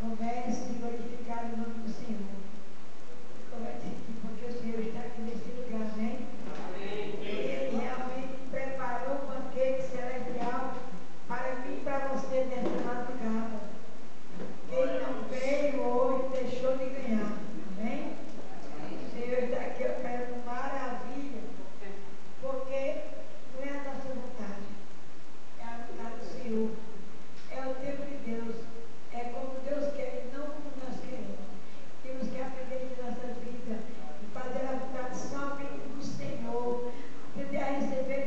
Comece a glorificar o nome do Senhor. Comece porque o Senhor está aqui nesse lugar, amém? Ele realmente preparou o banquete celestial para mim e para você nessa madrugada. Quem não veio hoje deixou de ganhar, amém? O Senhor está aqui operando maravilha, porque não é a nossa vontade, é a vontade do Senhor, é o tempo de Deus, é como Deus quer, não como nós queremos. Temos que aprender de nossa vida e fazer a vontade somente do Senhor, aprender a receber,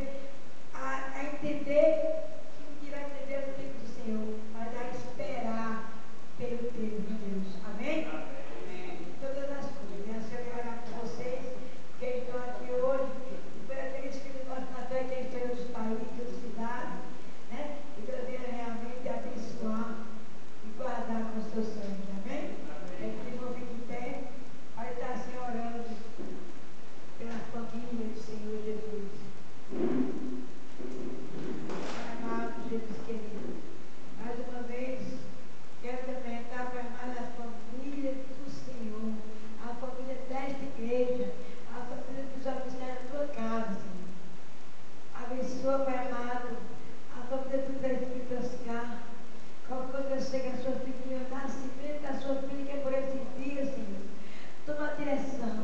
a entender que não irá entender o tempo do Senhor, mas a esperar pelo tempo de Deus, amém? Todas as coisas, né? Eu quero orar por vocês que estão aqui hoje, e por aqueles que do nosso Natal e quem estão em outros países, em outras cidades, né? E Deus venha realmente abençoar e guardar com o seu sangue, amém? Que vão vir de pé, vai estar assim orando pela família do Senhor Jesus. Pai amado, Jesus querido, mais uma vez, quero também estar para amar a família do Senhor, a família desta igreja, a família dos homens na tua casa, Senhor. Abençoa, Pai amado, a família do presbítero Oscar. Quando eu sei que a sua filha, o nascimento da sua filha, que é por esses dias, Senhor. Toma a direção.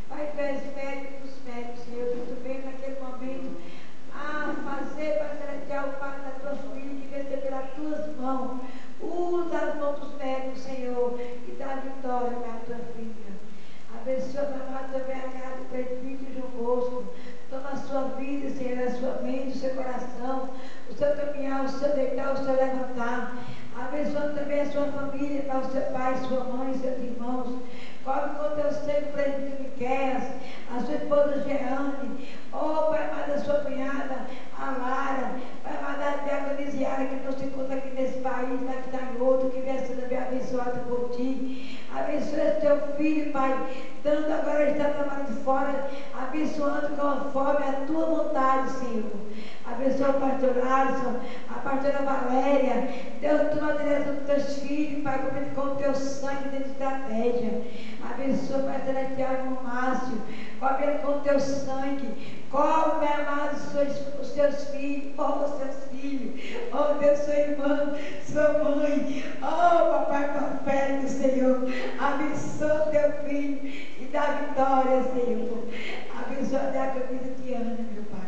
Pai, tu és médico dos médicos, Senhor, que tu veio naquele momento a fazer, Pai Celestial, o pai da tua filha, que veio ser pelas tuas mãos. Usa as mãos dos médicos, Senhor, e dá vitória para a tua filha. Abençoa, Pai amado, também a casa do presbítero João Bosco. Toma a sua vida, Senhor, a sua mente, o seu coração, o seu caminhar, o seu deitar, o seu levantar. Abençoa também a sua família, para o seu pai, sua mãe, seus irmãos. Cobre com o teu seio o presbítero Miqueias, a sua esposa Jeane, oh Pai amado, a sua cunhada, a Lara, Pai amado, a diaconisiária que não se encontra aqui nesse país, mas que está em outro, que venha sendo bem abençoado por ti. Abençoa esse teu filho, Pai, dando agora está trabalhando fora, abençoando conforme a tua vontade, Senhor. Abençoa o pastor Alisson, a pastora Valéria. Deus, toma a direção dos teus filhos, Pai, com o teu sangue dentro de estratégia. Abençoa, Pai Celestial, irmão Márcio. Cobre ele com o teu sangue. Cobre, meu amado, os teus filhos. Oh, os teus filhos. Oh, Deus, sua irmã, sua mãe. Oh, papai profeta, Senhor. Abençoa o teu filho e dá vitória, Senhor. Abençoa a diaconisa Tiana, meu Pai.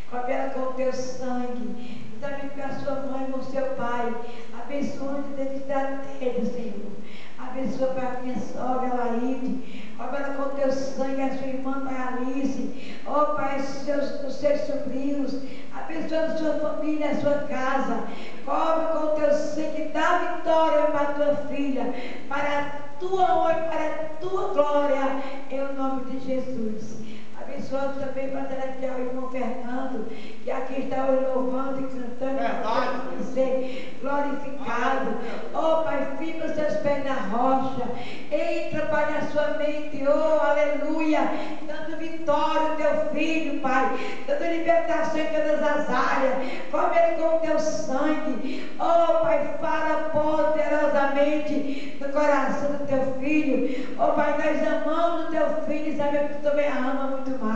Cobre ela com o teu sangue. E também com a sua mãe, com o seu pai. Abençoa dentro de estratégia, Senhor. Abençoa para a minha sogra, Laíde. Cobre ela com o teu sangue, a sua irmã, Pai Alice. Oh, Pai, os seus sobrinhos. Abençoa a sua família, a sua casa. Cobre com o teu sangue. Dá vitória para a tua filha. Para a tua honra, para a tua glória. Em nome de Jesus. Abençoando também para o irmão Fernando, que aqui está louvando e cantando, para ser glorificado. Oh, Pai, firma os seus pés na rocha, entra, Pai, na sua mente, oh, aleluia, dando vitória ao teu filho, Pai, dando libertação em todas as áreas, cobre ele com o teu sangue, oh, Pai, fala poderosamente no coração do teu filho, oh, Pai, nós amamos o teu filho e sabemos que tu também a ama muito mais.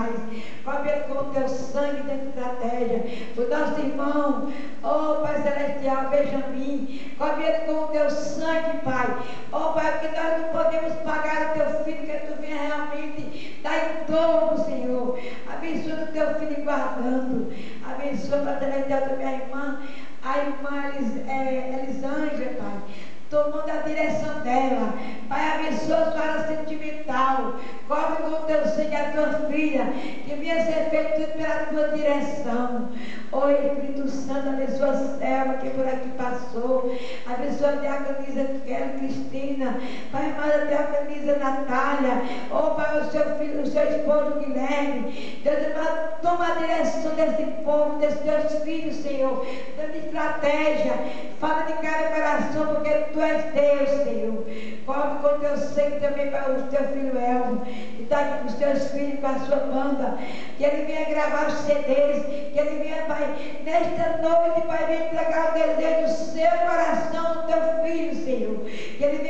Cobre ele com o teu sangue dentro da estratégia. O nosso irmão, oh Pai Celestial, Benjamin, cobre ele com o teu sangue, Pai. Oh Pai, porque nós não podemos pagar o teu filho, que tu venha realmente dar em dobro, Senhor. Abençoa o teu filho guardando. Abençoa, Pai Celestial, também a irmã Elisângela, Pai. Tomando a direção dela. Pai, abençoa a sua área sentimental. Cobre com o teu sangue a tua filha, que venha ser feito tudo pela tua direção. Oh, Espírito Santo, abençoa a Selma, que por aqui passou. Abençoa a diaconisa Cristina. Pai, amada a diaconisa Natália. Oh, Pai, o seu filho, o seu esposo Guilherme. Deus amado, toma a direção desse povo, desses teus filhos, Senhor. Dando estratégia. Fala de cada coração, porque tu és Deus, Senhor. Cobre com o teu sangue também para o teu filho Elmo, que está aqui com os teus filhos, com a sua banda. Que ele venha gravar os CDs, que ele venha, Pai, nesta noite, Pai, venha entregar o desejo do seu coração, do teu filho, Senhor. Que ele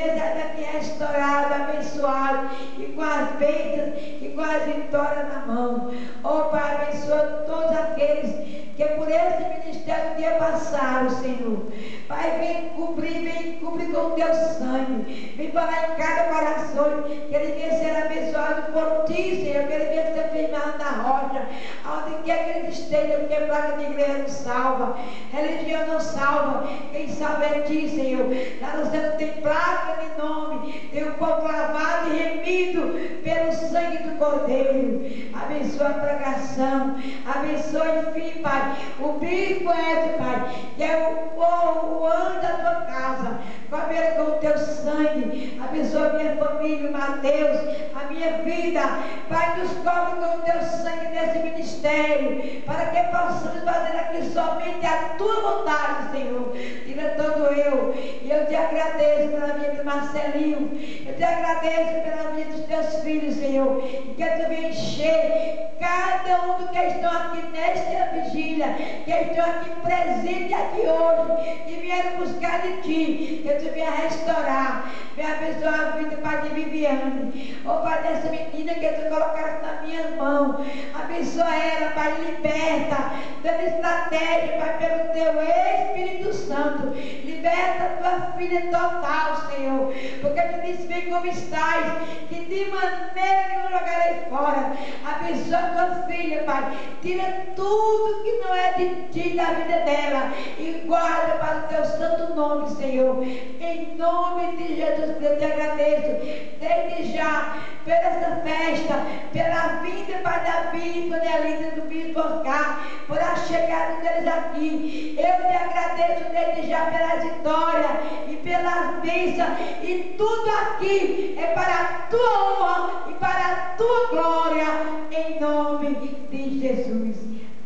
cubra com o teu sangue. Vem falar em cada coração, que ele venha ser abençoado por ti, Senhor, que ele venha ser firmado na rocha, onde quer que ele esteja, porque placa de igreja não salva, religião não salva, quem salva é ti, Senhor. Lá no céu tem placa de nome, tem um povo lavado e remido pelo sangue do Cordeiro. Abençoa a pregação, abençoa, enfim, Pai, o bispo é, Pai, que é o ano da tua casa, cobre com o teu sangue. Abençoa a minha família, Mateus, a minha vida, Pai, nos cobre com o teu sangue nesse ministério, para que possamos fazer aqui somente a tua vontade, Senhor. Tira todo eu, e eu te agradeço pela vida do Marcelinho, eu te agradeço pela vida dos teus filhos, Senhor, e que tu venha encher cada um dos que estão aqui nesta vigília, que estão aqui presentes aqui hoje, que vieram buscar de ti, que tu venha restaurar, venha abençoar a vida, Pai, de Viviane, ó Pai, dessa menina que tu colocaste nas minhas mãos, abençoa ela, Pai, liberta, dando estratégia, Pai, pelo teu Espírito Santo, liberta a tua filha total, Senhor, porque tu disse, vem como estás, que de maneira nenhuma jogarei fora. Abençoa a tua filha, Pai, tira tudo que não é de ti da vida dela e guarda para o teu santo nome, Senhor, em nome de Jesus. Eu te agradeço desde já por essa festa, pela vinda, Pai, da Bispa Nelita, do Bispo Oscar, por a chegada deles aqui. Eu te agradeço desde já pela vitória e pelas bênçãos, e tudo aqui é para a tua honra e para a tua glória, em nome de Jesus.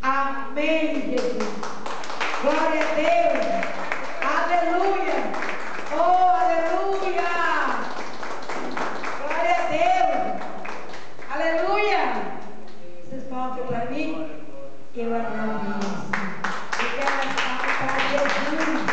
Amém, Jesus. Glória a Deus. Aleluia. Oh, aleluia. Glória a Deus. Aleluia. Vocês falam para mim? Eu agradeço. Eu quero falar para Jesus.